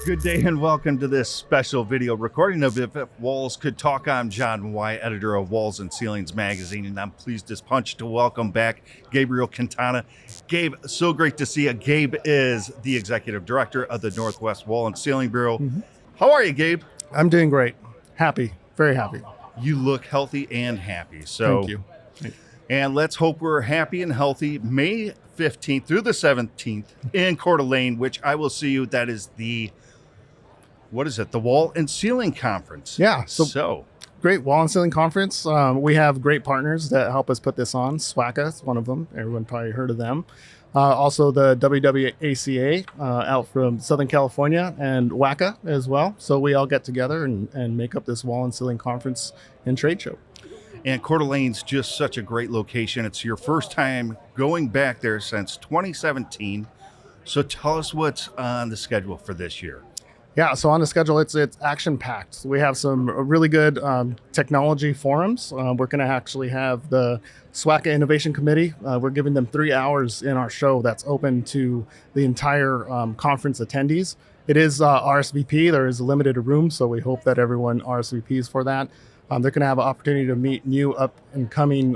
Good day and welcome to this special video recording of If Walls Could Talk. I'm John White, editor of Walls and Ceilings magazine, and I'm pleased as punch to welcome back Gabriel Quintana. Gabe, so great to see you. Gabe is the executive director of the Northwest Wall and Ceiling Bureau. How are you, Gabe? I'm doing great. Happy, very happy. You look healthy and happy. So, Thank you. And let's hope we're happy and healthy May 15th through the 17th in Coeur d'Alene, which I will see you. That is the the Wall and Ceiling Conference. Yeah. So great Wall and Ceiling Conference. We have great partners that help us put this on. SWACA is one of them. Everyone probably heard of them. Also the WWACA out from Southern California, and WACA as well. So we all get together and make up this Wall and Ceiling Conference and trade show. And Coeur d'Alene's just such a great location. It's your first time going back there since 2017. So tell us what's on the schedule for this year. Yeah, so on the schedule, it's action-packed. We have some really good technology forums. We're going to actually have the SWACA Innovation Committee. We're giving them 3 hours in our show that's open to the entire conference attendees. It is RSVP. There is a limited room, so we hope that everyone RSVPs for that. They're going to have an opportunity to meet new up-and-coming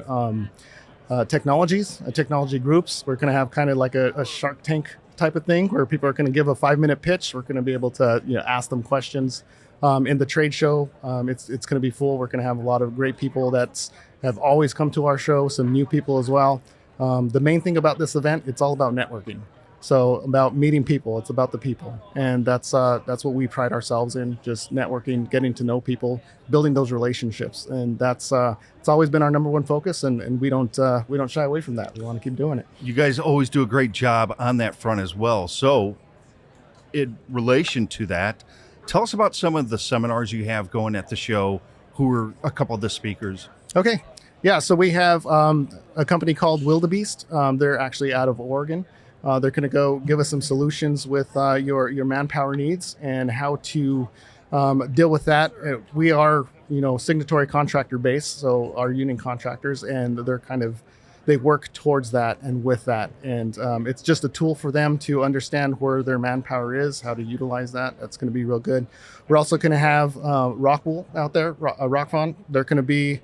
technology groups. We're going to have kind of like a Shark Tank type of thing where people are going to give a 5-minute pitch. We're going to be able to ask them questions. In the trade show, it's going to be full. We're going to have a lot of great people that have always come to our show, some new people as well. The main thing about this event, it's all about networking. So about meeting people, it's about the people. And that's what we pride ourselves in, just networking, getting to know people, building those relationships. And that's it's always been our number one focus, and we don't shy away from that. We want to keep doing it. You guys always do a great job on that front as well. So in relation to that, tell us about some of the seminars you have going at the show. Who are a couple of the speakers? Okay. Yeah, so we have a company called Wildebeest. They're actually out of Oregon. They're going to go give us some solutions with your manpower needs and how to deal with that. We are, signatory contractor based, so our union contractors, and they work towards that and with that. And it's just a tool for them to understand where their manpower is, how to utilize that. That's going to be real good. We're also going to have Rockwool out there, Rockfon. They're going to be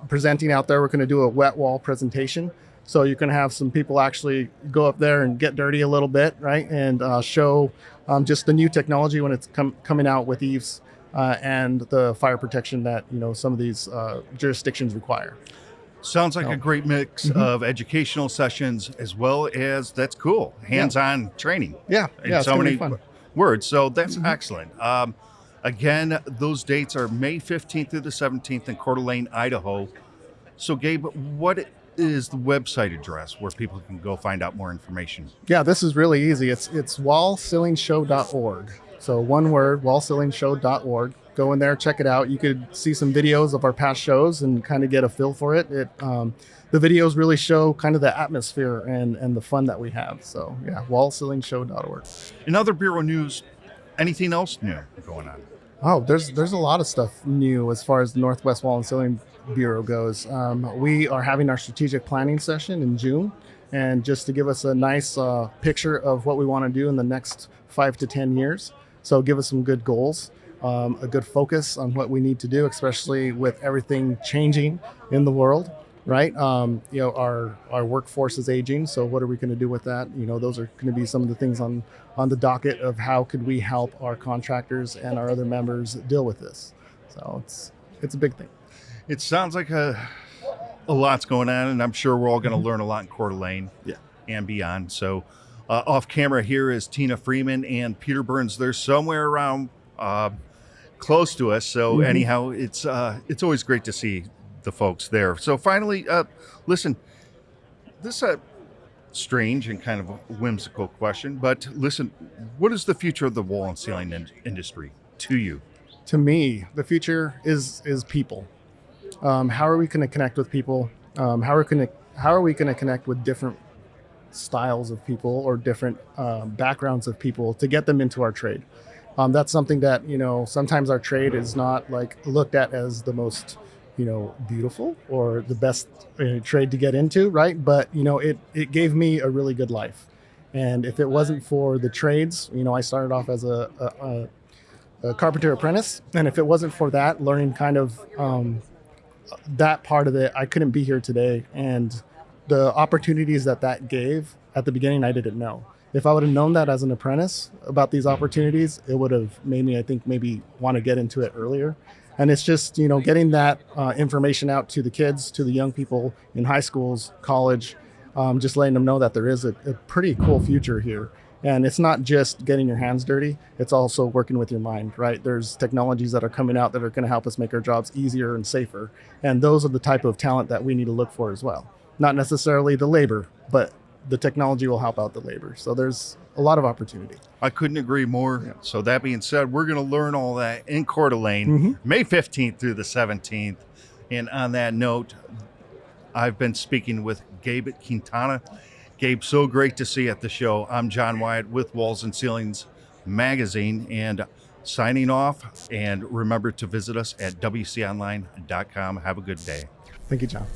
presenting out there. We're going to do a wet wall presentation. So you can have some people actually go up there and get dirty a little bit, right? And show just the new technology when it's coming out with eaves and the fire protection that, some of these jurisdictions require. Sounds like a great mix of educational sessions as well as, that's cool, hands-on training. Yeah, in so many words. So that's excellent. Again, those dates are May 15th through the 17th in Coeur d'Alene, Idaho. So Gabe, what is the website address where people can go find out more information? Yeah, this is really easy. It's wallceilingshow.org. So one word, wallceilingshow.org. Go in there, check it out. You could see some videos of our past shows and kind of get a feel for it. The videos really show kind of the atmosphere and the fun that we have. So yeah, wallceilingshow.org. In other Bureau news, anything else new going on? Oh, there's a lot of stuff new as far as the Northwest Wall and Ceiling Bureau goes. We are having our strategic planning session in June, and just to give us a nice picture of what we want to do in the next 5 to 10 years. So give us some good goals, a good focus on what we need to do, especially with everything changing in the world, right? Our workforce is aging, so what are we going to do with that? Those are going to be some of the things on the docket of how could we help our contractors and our other members deal with this. So it's a big thing. It sounds like a lot's going on, and I'm sure we're all going to learn a lot in Coeur d'Alene and beyond. So off camera here is Tina Freeman and Peter Burns. They're somewhere around close to us. So anyhow, it's always great to see the folks there. So finally, listen, this strange and kind of a whimsical question, but listen, what is the future of the wall and ceiling industry to you? To me, the future is people. How are we going to connect with people? How are we going to connect with different styles of people or different backgrounds of people to get them into our trade? That's something that, sometimes our trade is not looked at as the most, beautiful or the best trade to get into, right? But, it gave me a really good life. And if it wasn't for the trades, I started off as a carpenter apprentice. And if it wasn't for that, learning kind of that part of it, I couldn't be here today. And the opportunities that gave at the beginning, I didn't know. If I would have known that as an apprentice about these opportunities, it would have made me, I think, maybe want to get into it earlier. And it's just, getting that information out to the kids, to the young people in high schools, college, just letting them know that there is a pretty cool future here. And it's not just getting your hands dirty, it's also working with your mind, right? There's technologies that are coming out that are going to help us make our jobs easier and safer. And those are the type of talent that we need to look for as well. Not necessarily the labor, but the technology will help out the labor. So there's a lot of opportunity. I couldn't agree more. Yeah. So that being said, we're going to learn all that in Coeur d'Alene, May 15th through the 17th. And on that note, I've been speaking with Gabe at Quintana. Gabe, so great to see you at the show. I'm John Wyatt with Walls and Ceilings Magazine, and signing off. And remember to visit us at wconline.com. Have a good day. Thank you, John.